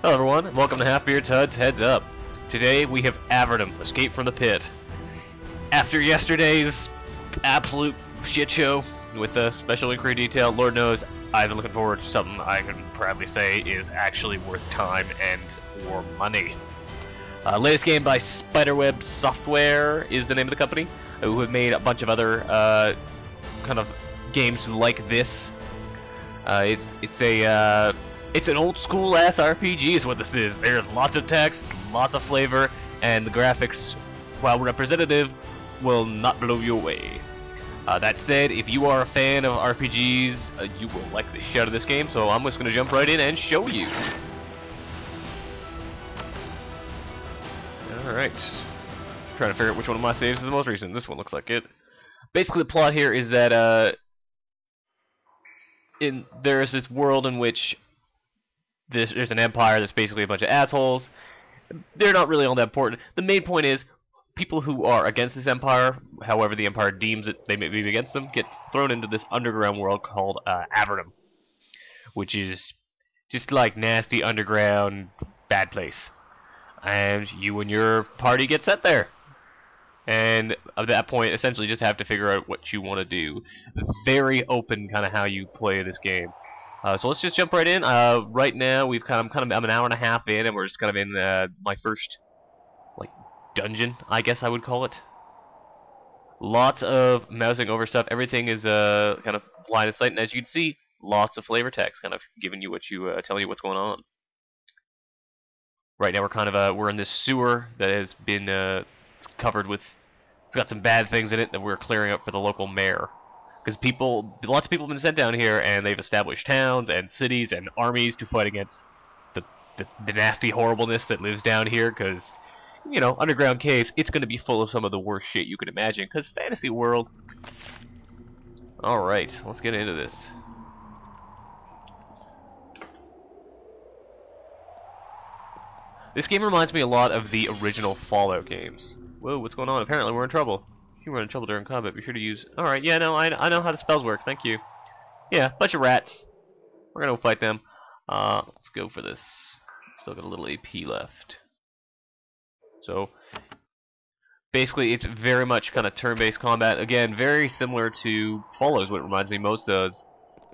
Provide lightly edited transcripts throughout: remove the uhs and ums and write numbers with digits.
Hello everyone, and welcome to Halfbeard's HUD's Heads Up. Today we have Avernum, Escape from the Pit. After yesterday's absolute shit show with the special inquiry detail, Lord knows I've been looking forward to something I can proudly say is actually worth time and or money. Latest game by Spiderweb Software is the name of the company, who have made a bunch of other kind of games like this. It's an old school ass RPG is what this is. There's lots of text, lots of flavor, and the graphics, while representative, will not blow you away. That said, if you are a fan of RPGs, you will like the shit out of this game, so I'm just going to jump right in and show you. Alright. Trying to figure out which one of my saves is the most recent. This one looks like it. Basically, the plot here is that there's this world in which there's an empire that's basically a bunch of assholes. They're not really all that important. The main point is people who are against this empire, however the empire deems it they may be against them, get thrown into this underground world called Avernum, which is just like nasty underground bad place. And you and your party get sent there. And at that point, essentially just have to figure out what you want to do. Very open kind of how you play this game. So let's just jump right in. Right now, I'm an hour and a half in, and we're just kind of in my first, like, dungeon, I guess I would call it. Lots of mousing over stuff. Everything is kind of blind of sight, and as you can see, lots of flavor text, kind of giving you telling you what's going on. Right now, we're in this sewer that has been covered with. It's got some bad things in it that we're clearing up for the local mayor. Because lots of people have been sent down here, and they've established towns and cities and armies to fight against the nasty horribleness that lives down here. Because, you know, underground caves, it's going to be full of some of the worst shit you could imagine. Because fantasy world. Alright, let's get into this. This game reminds me a lot of the original Fallout games. Whoa, what's going on? Apparently we're in trouble. If you run in trouble during combat, be sure to use... Alright, yeah, no, I know how the spells work, thank you. Yeah, bunch of rats. We're gonna fight them. Let's go for this. Still got a little AP left. So, basically, it's very much kind of turn-based combat. Again, very similar to Fallout is what it reminds me most does.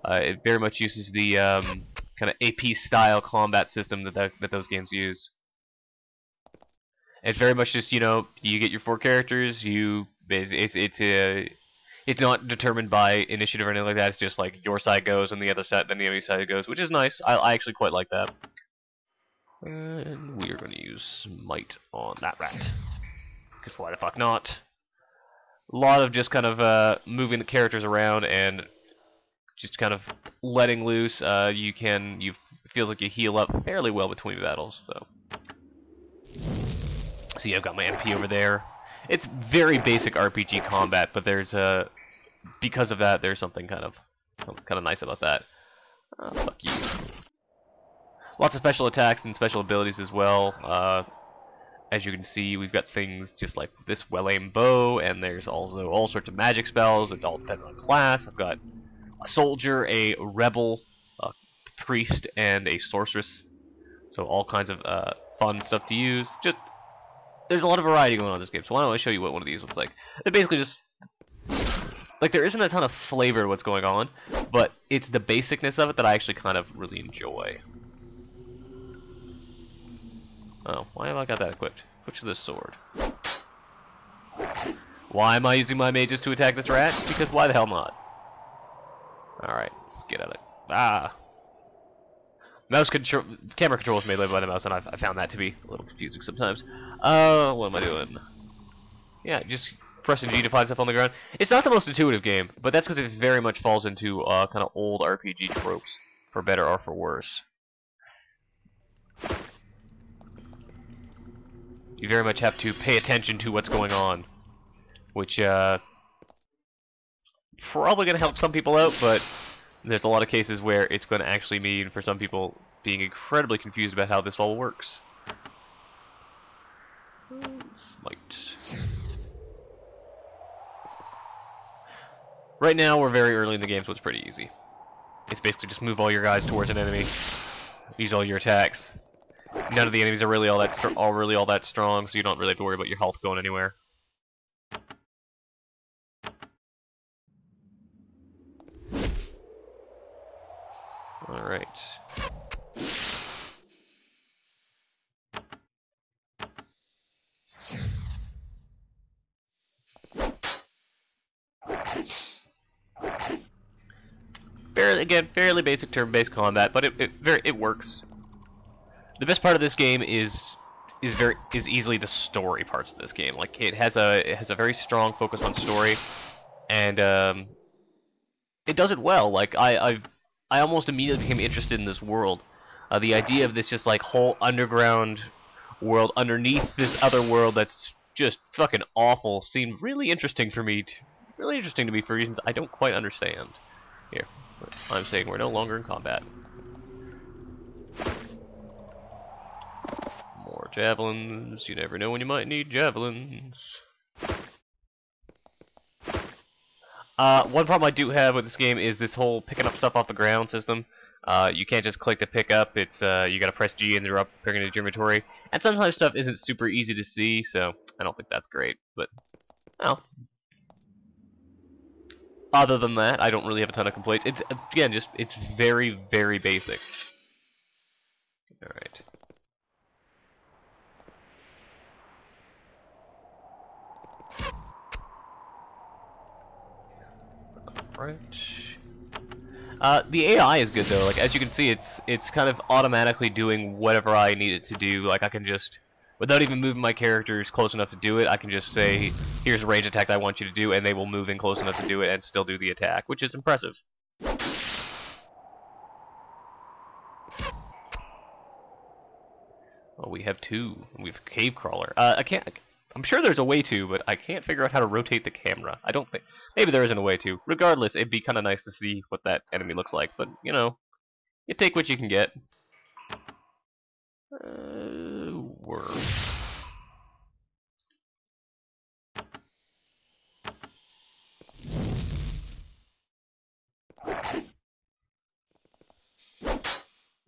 It very much uses the kind of AP-style combat system that those games use. It's very much just, you know, you get your 4 characters, it's not determined by initiative or anything like that. It's just like your side goes and the other side, then the other side goes, which is nice. I actually quite like that. And we are going to use Smite on that rat. Because why the fuck not? A lot of just kind of moving the characters around and just kind of letting loose. It feels like you heal up fairly well between battles. So. See, I've got my MP over there. It's very basic RPG combat, but there's because of that, there's something kind of nice about that. Fuck you. Lots of special attacks and special abilities as well. As you can see, we've got things just like this well-aimed bow, and there's also all sorts of magic spells. It all depends on class. I've got a soldier, a rebel, a priest, and a sorceress. So all kinds of fun stuff to use. There's a lot of variety going on in this game, so why don't I show you what one of these looks like. It basically just... Like, there isn't a ton of flavor to what's going on, but it's the basicness of it that I actually kind of really enjoy. Oh, why have I got that equipped? Switch to this sword. Why am I using my mages to attack this rat? Because why the hell not? Alright, let's get at it. Ah! Camera control is made by the mouse, and I found that to be a little confusing sometimes. What am I doing? Yeah, just pressing G to find stuff on the ground. It's not the most intuitive game, but that's because it very much falls into kind of old RPG tropes, for better or for worse. You very much have to pay attention to what's going on, which probably going to help some people out, but there's a lot of cases where it's going to actually mean, for some people, being incredibly confused about how this all works. Smite. Right now, we're very early in the game, so it's pretty easy. It's basically just move all your guys towards an enemy, use all your attacks. None of the enemies are really all that strong, so you don't really have to worry about your health going anywhere. All right. Fairly basic turn-based combat, but it works. The best part of this game is easily the story parts of this game. Like it has a very strong focus on story, and it does it well. Like I almost immediately became interested in this world. The idea of this just like whole underground world underneath this other world that's just fucking awful seemed really interesting for me. Really interesting to me for reasons I don't quite understand. Here, I'm saying we're no longer in combat. More javelins. You never know when you might need javelins. One problem I do have with this game is this whole picking up stuff off the ground system. You can't just click to pick up. It's you gotta press G and they're up picking it into your inventory. And sometimes stuff isn't super easy to see, so I don't think that's great. But well, other than that, I don't really have a ton of complaints. It's again just it's very basic. All right. Right. The AI is good though. Like as you can see, it's kind of automatically doing whatever I need it to do. Like I can just, without even moving my characters close enough to do it, I can just say, "Here's a range attack I want you to do," and they will move in close enough to do it and still do the attack, which is impressive. Oh, we have two. We have Cave Crawler. I can't. I'm sure there's a way to, but I can't figure out how to rotate the camera. I don't think... Maybe there isn't a way to. Regardless, it'd be kind of nice to see what that enemy looks like, but, you know, you take what you can get. Worm.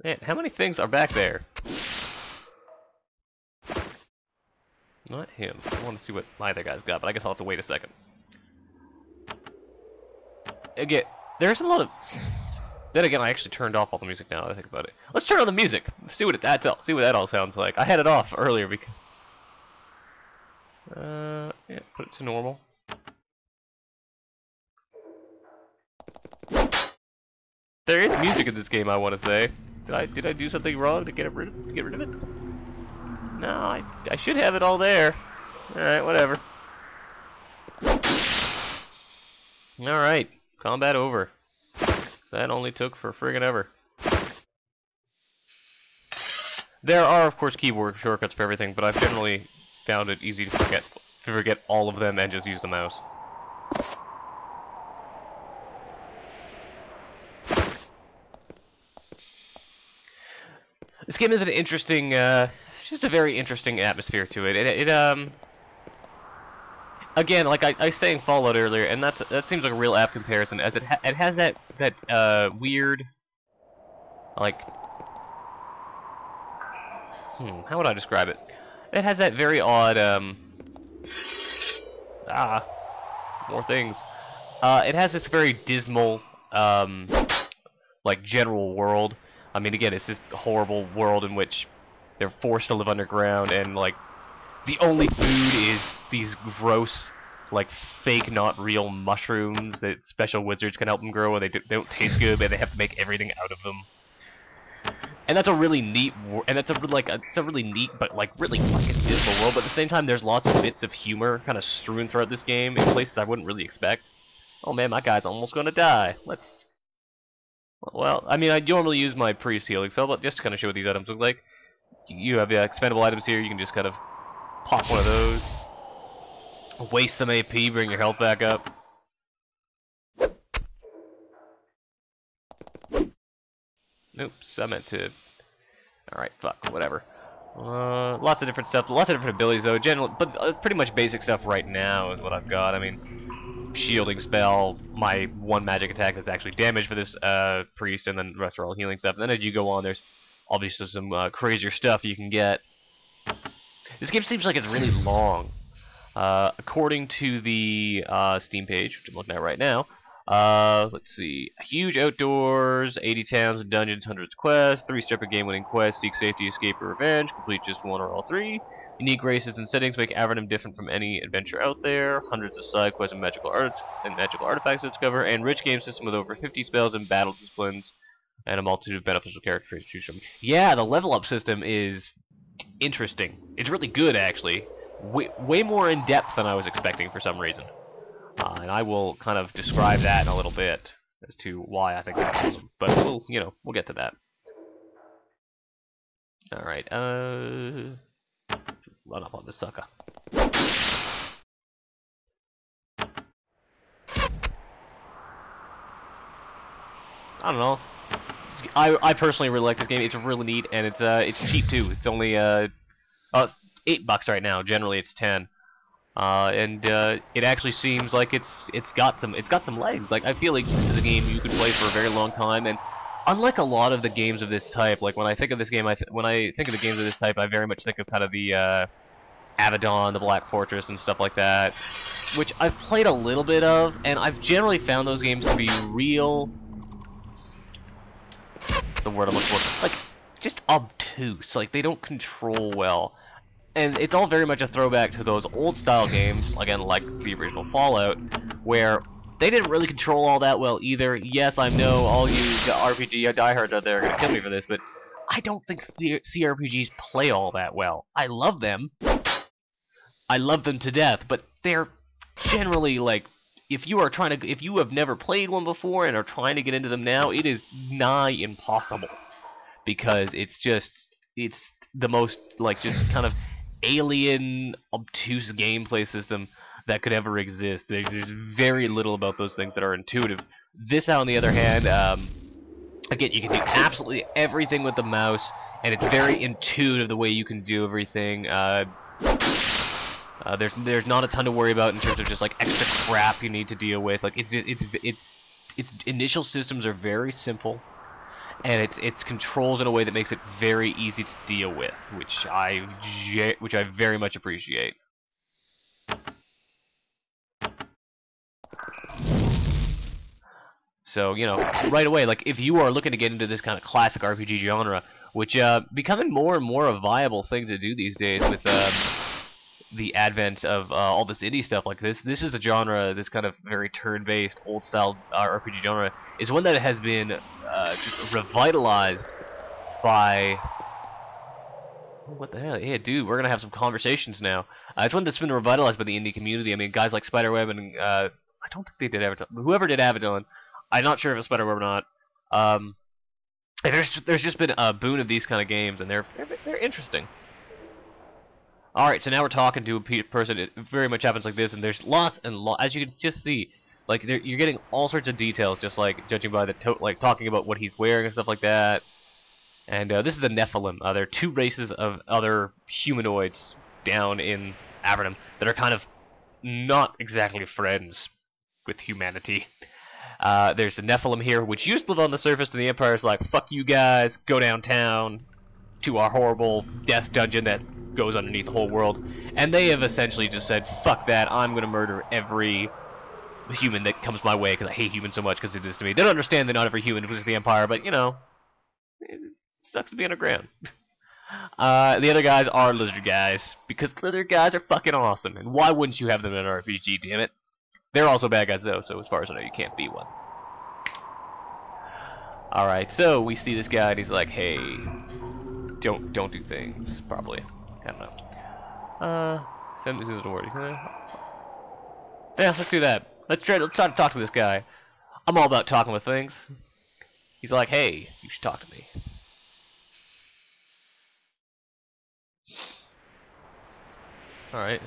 Man, how many things are back there? Not him. I want to see what my other guy's got, but I guess I'll have to wait a second. Again, there's a lot of... Then again, I actually turned off all the music now that I think about it. Let's turn on the music! See what that all sounds like. I had it off earlier because... yeah, put it to normal. There is music in this game, I want to say. Did I do something wrong to get rid of it? No, I should have it all there. Alright, whatever. Alright, combat over. That only took for friggin' ever. There are, of course, keyboard shortcuts for everything, but I've generally found it easy to forget all of them and just use the mouse. This game is an interesting, just a very interesting atmosphere to it. Again, like I was saying Fallout earlier, and that seems like a real apt comparison, as it has that weird, like, how would I describe it? It has that very odd, more things. It has this very dismal, like general world. I mean, again, it's this horrible world in which they're forced to live underground, and like the only food is these gross, like fake, not real mushrooms that special wizards can help them grow, and they don't taste good, but they have to make everything out of them. And that's a really neat, it's a really neat, but like really fucking dismal world. But at the same time, there's lots of bits of humor kind of strewn throughout this game in places I wouldn't really expect. Oh man, my guy's almost gonna die. Let's. Well, I mean, I normally use my priest healing spell, but just to kind of show what these items look like. You have expendable items here. You can just kind of pop one of those, waste some AP, bring your health back up. Oops, I meant to. Alright, fuck, whatever. Lots of different stuff, lots of different abilities though. But pretty much basic stuff right now is what I've got. I mean, shielding spell, my one magic attack that's actually damage for this priest, and then the rest are all healing stuff. And then as you go on, there's obviously some crazier stuff you can get. This game seems like it's really long. According to the Steam page, which I'm looking at right now, let's see. Huge outdoors, 80 towns and dungeons, hundreds of quests, 3-step game-winning quests, seek safety, escape, or revenge, complete just one or all 3. Unique races and settings make Avernum different from any adventure out there. Hundreds of side quests and magical artifacts to discover, and rich game system with over 50 spells and battle disciplines, and a multitude of beneficial characters to choose from. Yeah, the level up system is interesting. It's really good, actually. Way more in depth than I was expecting for some reason. And I will kind of describe that in a little bit as to why I think that's awesome. But we'll get to that. All right. Run up on this sucker. I don't know. I personally really like this game. It's really neat, and it's cheap too. It's only it's $8 right now. Generally, it's 10. And it actually seems like it's got some legs. Like, I feel like this is a game you could play for a very long time. And unlike a lot of the games of this type, like when I think of this game, when I think of the games of this type, I very much think of kind of the Abaddon, the Black Fortress, and stuff like that, which I've played a little bit of, and I've generally found those games to be real. What's the word I'm looking for? Like, just obtuse. Like, they don't control well. And it's all very much a throwback to those old-style games, again, like the original Fallout, where they didn't really control all that well either. Yes, I know all you RPG diehards out there are going to kill me for this, but I don't think CRPGs play all that well. I love them. I love them to death, but they're generally, like, if you have never played one before and are trying to get into them now, it is nigh impossible. Because it's the most, like, just kind of alien, obtuse gameplay system that could ever exist. There's very little about those things that are intuitive. This, on the other hand, again, you can do absolutely everything with the mouse, and it's very intuitive the way you can do everything. There's not a ton to worry about in terms of just like extra crap you need to deal with. Like its initial systems are very simple, and its controls in a way that makes it very easy to deal with, which I very much appreciate. So, right away, like, if you are looking to get into this kind of classic RPG genre, which becoming more and more a viable thing to do these days with the advent of all this indie stuff like this. This is a genre, this kind of very turn-based, old-style RPG genre, is one that has been just revitalized by... What the hell? Yeah, dude, we're going to have some conversations now. It's one that's been revitalized by the indie community. I mean, guys like Spiderweb and... I don't think they did Abaddon. Whoever did Abaddon, I'm not sure if it's Spiderweb or not. There's just been a boon of these kind of games, and they're interesting. Alright, so now we're talking to a person. It very much happens like this, and there's lots and lots, as you can just see, like, you're getting all sorts of details, just like judging by the like talking about what he's wearing and stuff like that. And this is the Nephilim. There are 2 races of other humanoids down in Avernum that are kind of not exactly friends with humanity. There's the Nephilim here, which used to live on the surface, and the Empire's like, fuck you guys, go downtown to our horrible death dungeon that goes underneath the whole world. And they have essentially just said, fuck that, I'm gonna murder every human that comes my way, because I hate humans so much because they do this to me. They don't understand that not every human was the Empire, but, it sucks to be underground. The other guys are lizard guys, because lizard guys are fucking awesome, and why wouldn't you have them in an RPG, damn it? They're also bad guys, though, so as far as I know, you can't be one. Alright, so we see this guy, and he's like, hey, don't do things, probably. I don't know. Send me to the word. Yeah, let's do that. Let's try to talk to this guy. I'm all about talking with things. He's like, hey, you should talk to me. Alright.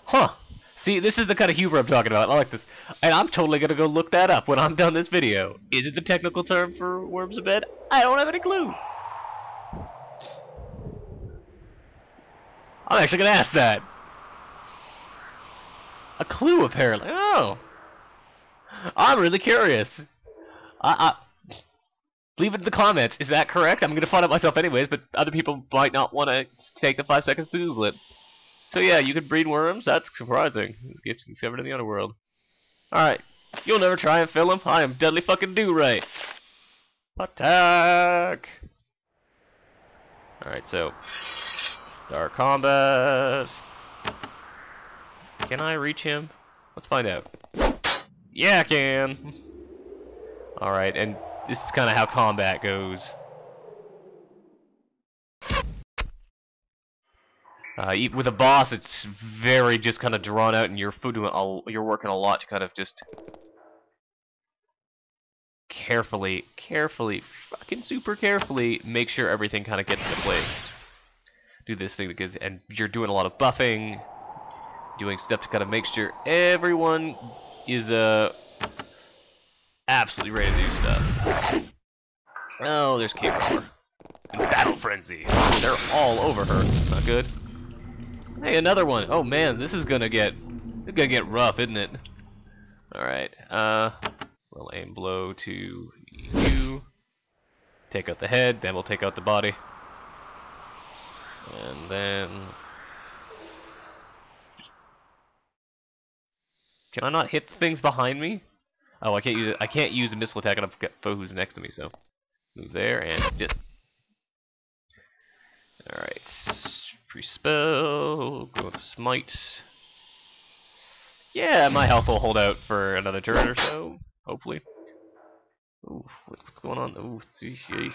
Huh. See, this is the kind of humor I'm talking about. I like this. And I'm totally gonna go look that up when I'm done this video. Is it the technical term for worms in bed? I don't have any clue. I'm actually gonna ask that. A clue, apparently. Oh. I'm really curious. Leave it in the comments. Is that correct? I'm gonna find out myself anyways, but other people might not want to take the 5 seconds to Google it. So yeah, you can breed worms. That's surprising. This gift's discovered in the underworld. Alright. You'll never try and fill him. I am deadly fucking do-right. Attack! Alright, so start combat. Can I reach him? Let's find out. Yeah, I can! Alright, and this is kind of how combat goes. With a boss, it's very just kind of drawn out, and you're working a lot to kind of just carefully, fucking super carefully make sure everything kind of gets into place. Do this thing because, and you're doing a lot of buffing, doing stuff to kind of make sure everyone is absolutely ready to do stuff. Oh, there's King Roller. And Battle Frenzy. They're all over her. Not good. Hey, another one. Oh man, this is gonna get rough, isn't it? Alright, we'll aim blow to you. Take out the head, then we'll take out the body. And then can I not hit the things behind me? Oh, I can't use a missile attack on a foe who's next to me, so move there and just alright. Pre-spell, go to smite. Yeah, my health will hold out for another turn or so, hopefully. Ooh, what's going on? Ooh, jeez.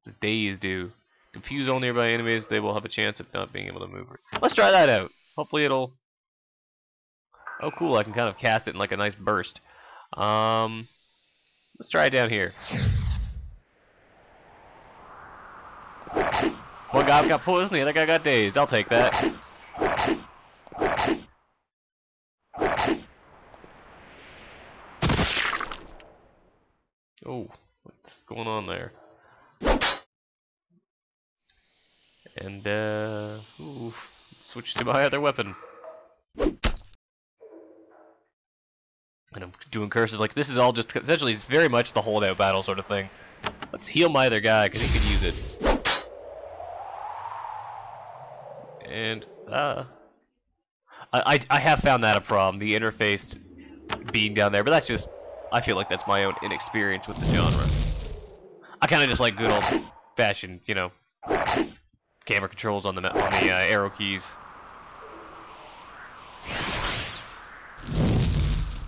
This daze do. Confuse all nearby enemies, they will have a chance of not being able to move. Let's try that out. Hopefully it'll... Oh cool, I can kind of cast it in like a nice burst. Let's try it down here. One guy got poisoned, the other guy got dazed. I'll take that. Oh, what's going on there? And, ooh, switch to my other weapon. And I'm doing curses like this is all just, essentially, it's very much the holdout battle sort of thing. Let's heal my other guy, because he could use it. And, I have found that a problem, the interface being down there, but that's just, I feel like that's my own inexperience with the genre. I kind of just like good old-fashioned, you know, camera controls on the arrow keys.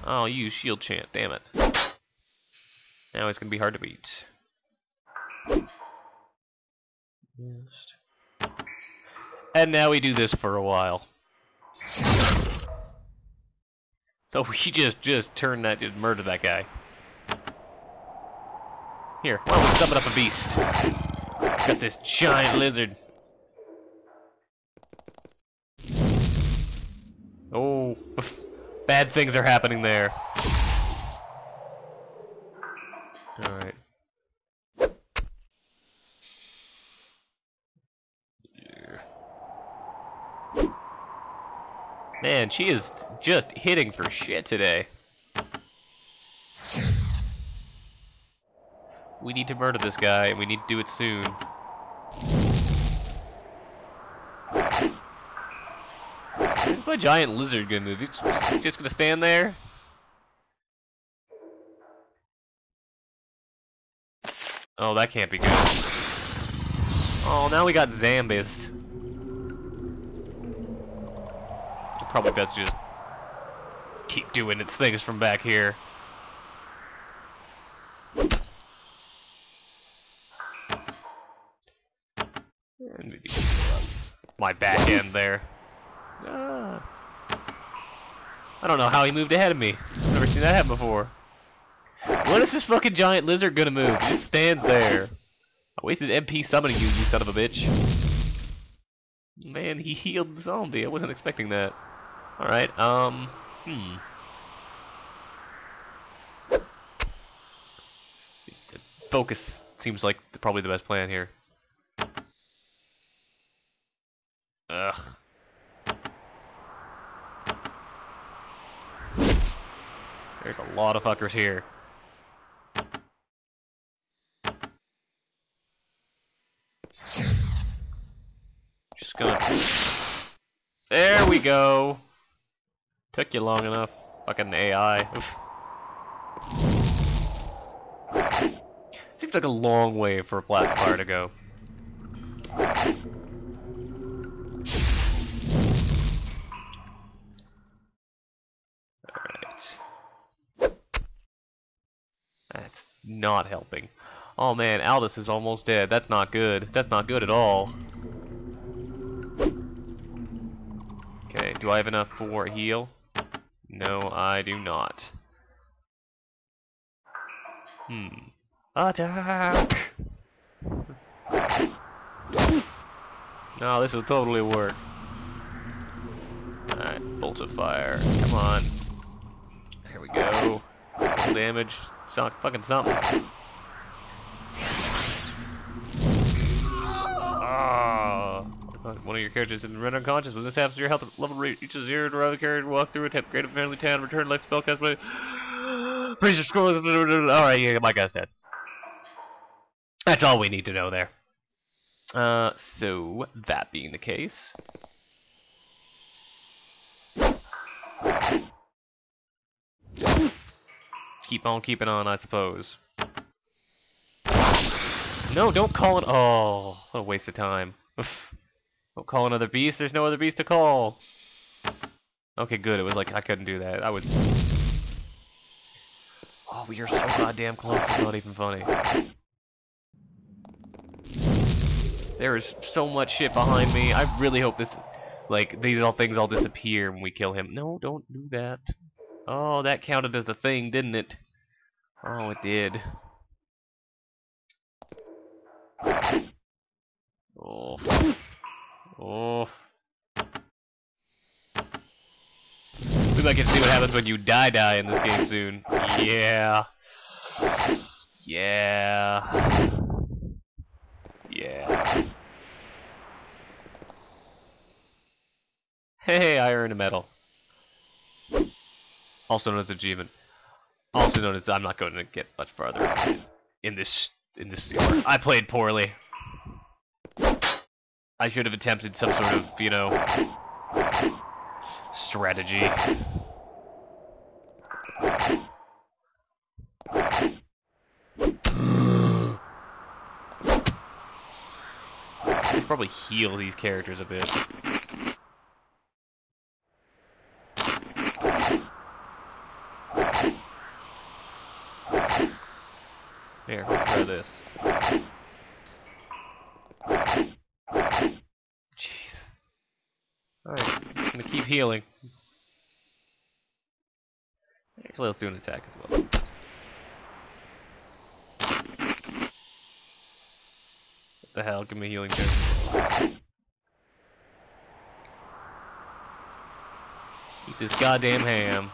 Oh, use shield chant, damn it. Now it's gonna be hard to beat. And now we do this for a while. So we just turned that, just murdered that guy. Here, why don't we summon up a beast? Got this giant lizard. Oh, bad things are happening there. Alright. Man, she is just hitting for shit today. We need to murder this guy, and we need to do it soon. Where's my giant lizard gonna move? He's just gonna stand there? Oh, that can't be good. Oh, now we got zombies. Probably best just keep doing its things from back here. And maybe my back end there. Ah. I don't know how he moved ahead of me. I've never seen that happen before. When is this fucking giant lizard gonna move? He just stands there. I wasted MP summoning you, you son of a bitch. Man, he healed the zombie. I wasn't expecting that. Alright, focus seems like probably the best plan here. Ugh. There's a lot of fuckers here. we go. Took you long enough. Fucking AI. Seems like a long way for a plasma fire to go. Alright. That's not helping. Oh man, Aldous is almost dead. That's not good. That's not good at all. Okay, do I have enough for heal? No, I do not. Attack! No, this will totally work. Alright, bolt of fire. Come on. Here we go. Full damage. Sound fucking something. Ah! One of your characters is run unconscious. When this happens, your health level reaches 0 to rather carry walk through a tap, great family town, return life spellcast. Praise your scroll. Alright, yeah, my guy's dead. That's all we need to know there. So, that being the case. Keep on keeping on, I suppose. No, don't call it. Oh, what a waste of time. Don't call another beast. There's no other beast to call. Okay, good. It was like I couldn't do that. I was. Oh, we are so goddamn close. It's not even funny. There is so much shit behind me. I really hope this, like, these all things all disappear when we kill him. No, don't do that. Oh, that counted as the thing, didn't it? Oh, it did. Oh. Oh. We might get to see what happens when you die in this game soon. Yeah. Yeah. Yeah. Hey, I earned a medal. Also known as achievement. Also known as I'm not going to get much farther in this series. I played poorly. I should have attempted some sort of, you know, strategy. I should probably heal these characters a bit. Here, let's try this. Jeez. Alright, I'm gonna keep healing. Actually, let's do an attack as well. What the hell? Give me a healing too. Eat this goddamn ham.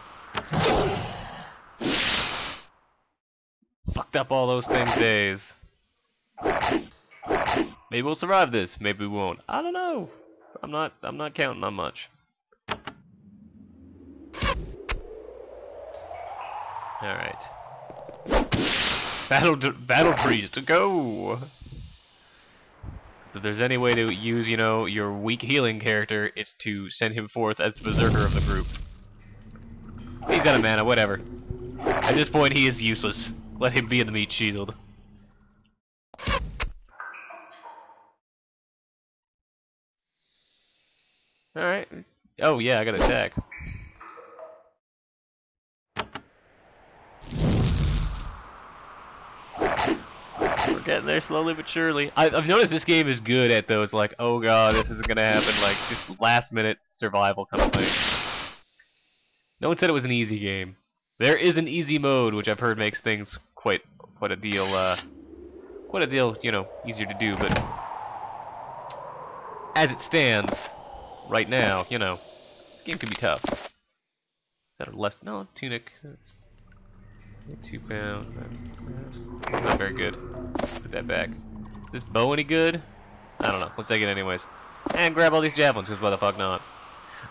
Fucked up all those things days. Maybe we'll survive this. Maybe we won't. I don't know. I'm not counting on much. All right. Battle priest, go. So if there's any way to use, you know, your weak healing character, it's to send him forth as the berserker of the group. He's got a mana, whatever. At this point, he is useless. Let him be in the meat shield. Alright. Oh, yeah, I got to attack. We're getting there slowly but surely. I've noticed this game is good at those, like, oh god, this isn't gonna happen, like, just last-minute survival kind of thing. No one said it was an easy game. There is an easy mode, which I've heard makes things quite a deal, you know, easier to do, but as it stands, right now, you know, this game can be tough. Is that a less, no, tunic, that's £2. Not very good. Put that back. Is this bow any good? I don't know, let's take it anyways. And grab all these javelins, because why the fuck not?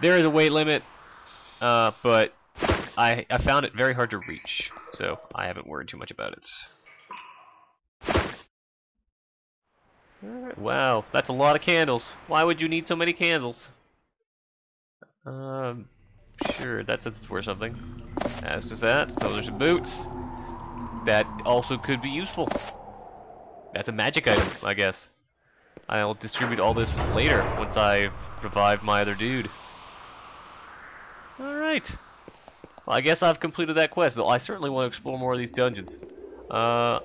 There is a weight limit, but I found it very hard to reach, so I haven't worried too much about it. Alright, wow, that's a lot of candles. Why would you need so many candles? Sure, that says it's worth something. As does that. Those are some boots. That also could be useful. That's a magic item, I guess. I'll distribute all this later, once I've revived my other dude. Alright. Well, I guess I've completed that quest, though I certainly want to explore more of these dungeons. Why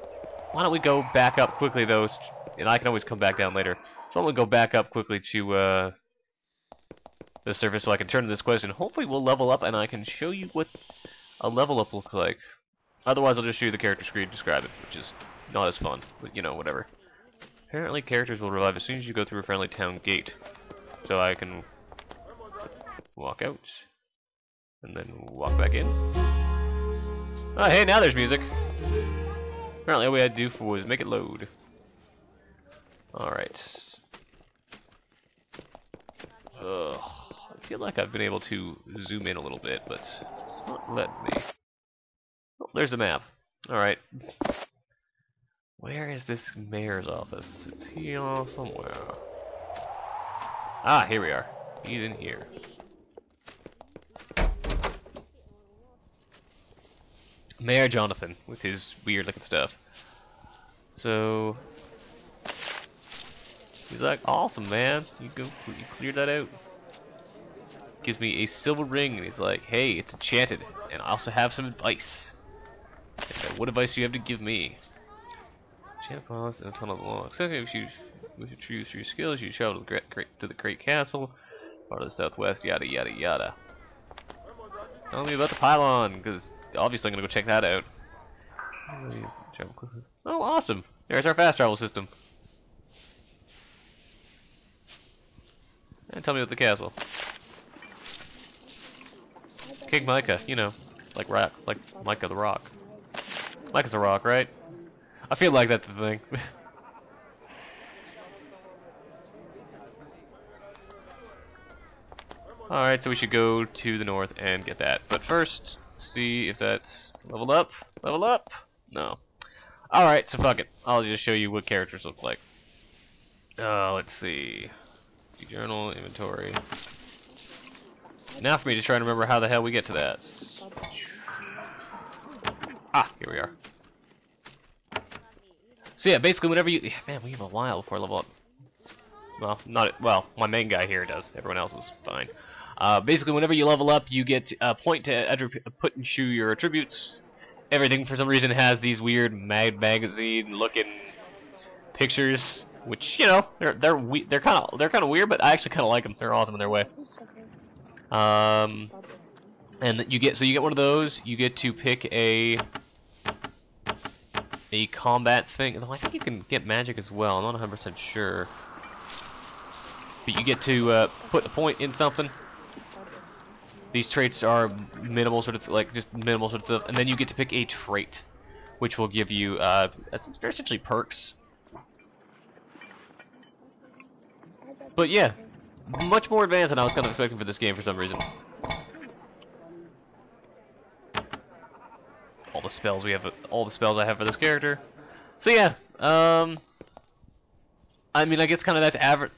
don't we go back up quickly, though, and I can always come back down later. So I'm going to go back up quickly to the surface so I can turn to this quest, and hopefully we'll level up and I can show you what a level up looks like. Otherwise, I'll just show you the character screen and describe it, which is not as fun, but you know, whatever. Apparently, characters will revive as soon as you go through a friendly town gate. So I can walk out, and then walk back in. Oh, hey, now there's music. Apparently, all we had to do was make it load. Alright. Ugh. I feel like I've been able to zoom in a little bit, but it's not letting me. Oh, there's the map. Alright. Where is this mayor's office? It's here somewhere. Ah, here we are. He's in here. Mayor Jonathan, with his weird looking stuff. So he's like, awesome, man. You cleared that out. Gives me a silver ring, and he's like, hey, it's enchanted, and I also have some advice. And, what advice do you have to give me? Enchanted palace and a tunnel of the law. Second, if you choose your skills, you travel to the great castle, part of the southwest, yada yada yada. Tell me about the pylon, because obviously I'm gonna go check that out. Oh, awesome! There's our fast travel system. And tell me about the castle. King Micah, you know, like Micah the Rock. Micah's a rock, right? I feel like that's the thing. Alright, so we should go to the north and get that. But first, see if that's leveled up. Level up? No. Alright, so fuck it. I'll just show you what characters look like. Let's see. Journal, inventory. Now for me to try and remember how the hell we get to that. Ah, here we are. So yeah, basically whenever you... Man, we have a while before I level up. Well, my main guy here does. Everyone else is fine. Basically, whenever you level up, you get a point to put and shoe your attributes. Everything, for some reason, has these weird Mad Magazine-looking pictures, which, you know, they're kind of weird, but I actually kind of like them. They're awesome in their way. And you get one of those. You get to pick a combat thing. Although I think you can get magic as well. I'm not 100% sure. But you get to put a point in something. These traits are minimal, sort of like just minimal sort of stuff, and then you get to pick a trait, which will give you they're essentially perks. But yeah, much more advanced than I was kind of expecting for this game for some reason. All the spells I have for this character. So yeah, I mean, I guess kind of that's Avernum.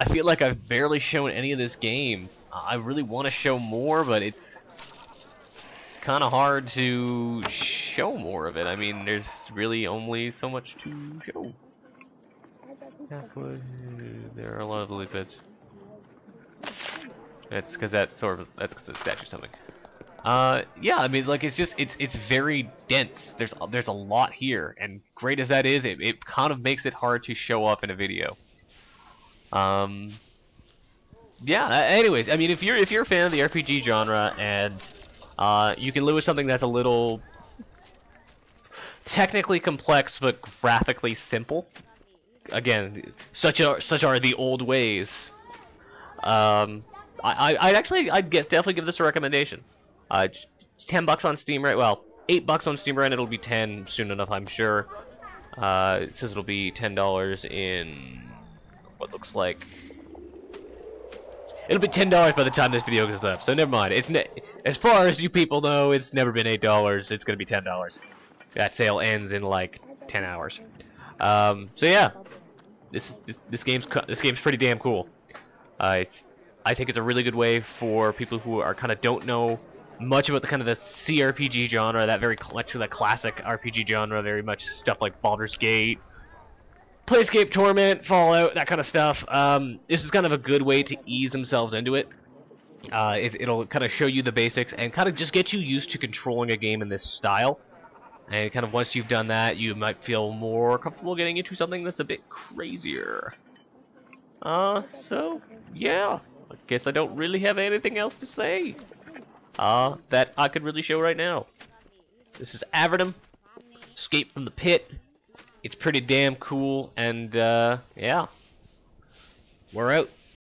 I feel like I've barely shown any of this game. I really want to show more, but it's kind of hard to show more of it. I mean, there's really only so much to show. There are a lot of loot bits. That's because that's the statue something. Yeah, I mean, like, it's very dense. There's a lot here, and great as that is, it kind of makes it hard to show off in a video. Yeah. Anyways, I mean, if you're a fan of the RPG genre and you can live with something that's a little technically complex but graphically simple. Again, such are the old ways. I'd definitely give this a recommendation. It's $10 on Steam, right? Well, $8 on Steam, right? It'll be 10 soon enough, I'm sure. It says it'll be $10 in what looks like. It'll be $10 by the time this video goes up. So never mind. As far as you people know, it's never been $8. It's gonna be $10. That sale ends in like 10 hours. So yeah, this game's pretty damn cool. I think it's a really good way for people who are kind of don't know much about the kind of the CRPG genre, that very much of the classic RPG genre, very much stuff like Baldur's Gate, Planescape Torment, Fallout, that kind of stuff. This is kind of a good way to ease themselves into it. It'll kind of show you the basics and kind of just get you used to controlling a game in this style. And kind of once you've done that, you might feel more comfortable getting into something that's a bit crazier. So, yeah. I guess I don't really have anything else to say. That I could really show right now. This is Avernum. Escape from the Pit. It's pretty damn cool, and, yeah. We're out.